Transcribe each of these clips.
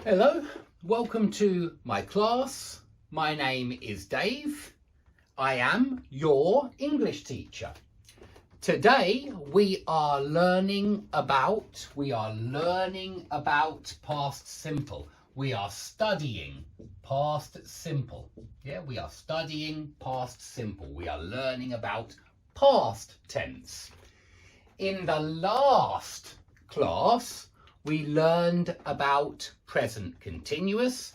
Hello, welcome to my class. My name is Dave. I am your English teacher. Today we are learning about past simple. We are studying past simple. Yeah, we are studying past simple. We are learning about past tense. In the last class, we learned about present continuous,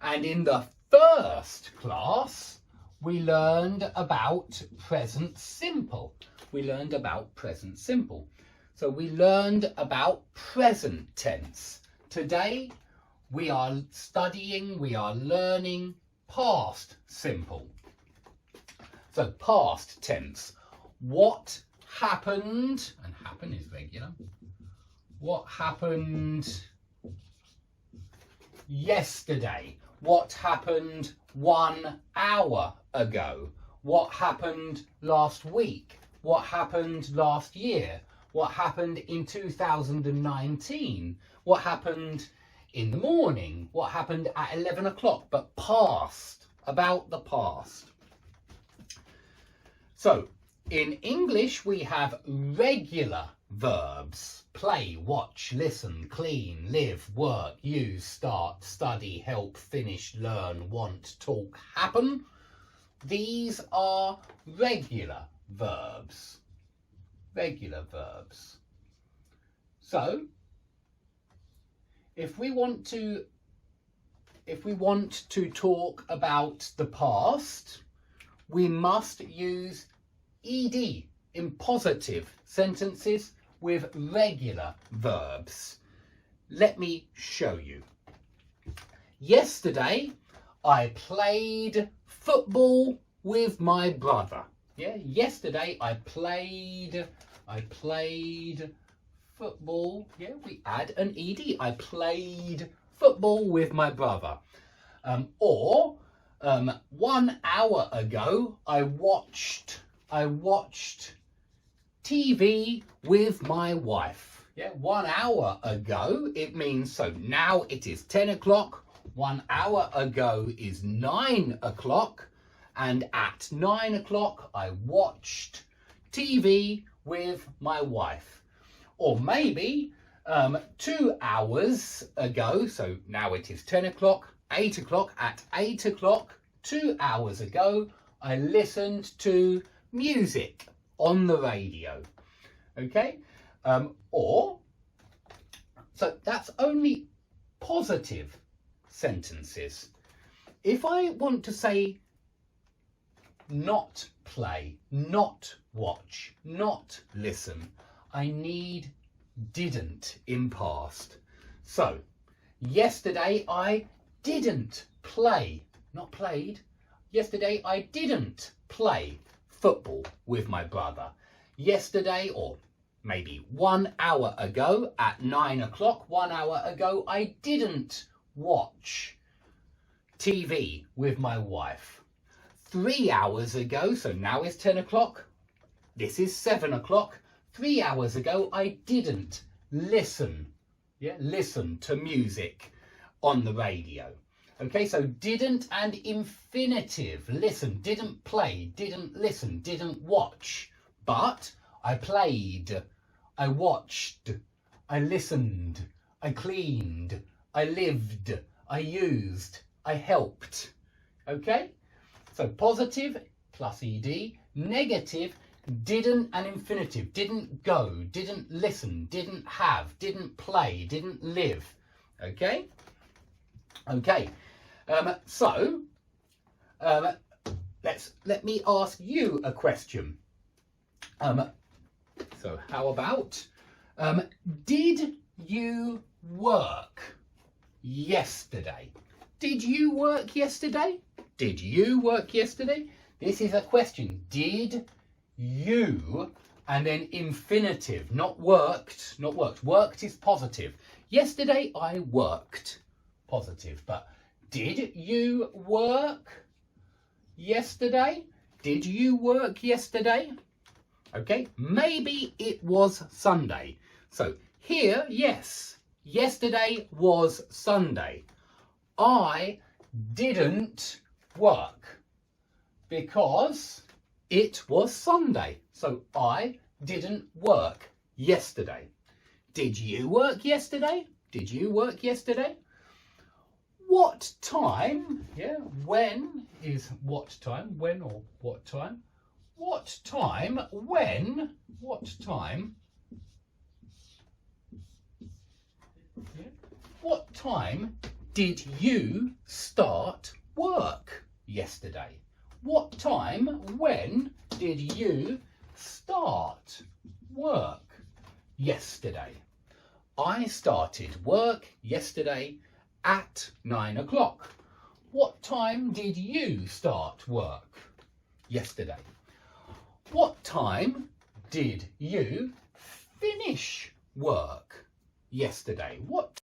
and in the first class, we learned about present simple. So we learned about present tense. Today, we are learning past simple. So past tense. What happened, and happen is regular. What happened yesterday? What happened 1 hour ago? What happened last week? What happened last year? What happened in 2019? What happened in the morning? What happened at 11 o'clock? But past, about the past. So, in English, we have regular verbs: play, watch, listen, clean, live, work, use, start, study, help, finish, learn, want, talk, happen. These are regular verbs. So, if we want to talk about the past, we must use ed in positive sentences with regular verbs. Let me show you. Yesterday, I played football with my brother. Yeah, yesterday I played football. Yeah, we add an ed. I played football with my brother. 1 hour ago, I watched TV with my wife. Yeah, 1 hour ago, it means, so now it is 10 o'clock. 1 hour ago is 9 o'clock. And at 9 o'clock, I watched TV with my wife. Or maybe 2 hours ago, so now it is 10 o'clock, 8 o'clock, at 8 o'clock, 2 hours ago, I listened to music on the radio. Okay? So that's only positive sentences. If I want to say not play, not watch, not listen, I need didn't in past. So, yesterday I didn't play, not played. Yesterday I didn't play football with my brother. Yesterday, or maybe 1 hour ago at 9 o'clock, 1 hour ago, I didn't watch TV with my wife. 3 hours ago, so now it's 10 o'clock, this is 7 o'clock, 3 hours ago, I didn't listen to music on the radio. Okay, so didn't and infinitive. Listen, didn't play, didn't listen, didn't watch. But I played, I watched, I listened, I cleaned, I lived, I used, I helped. Okay, so positive plus ed, negative, didn't and infinitive. Didn't go, didn't listen, didn't have, didn't play, didn't live. Okay? Okay. Let me ask you a question. So how about, did you work yesterday? Did you work yesterday? Did you work yesterday? This is a question. Did you, and then infinitive, not worked, not worked. Worked is positive. Yesterday I worked, positive. But did you work yesterday? Did you work yesterday? Okay, maybe it was Sunday. So here, yes, Yesterday was Sunday. I didn't work because it was Sunday. So I didn't work yesterday. Did you work yesterday? Did you work yesterday? What time? Yeah, when is what time? When or what time? What time? When? What time? Yeah. What time did you start work yesterday? What time? When did you start work yesterday? I started work yesterday at 9 o'clock. What time did you start work yesterday? What time did you finish work yesterday? What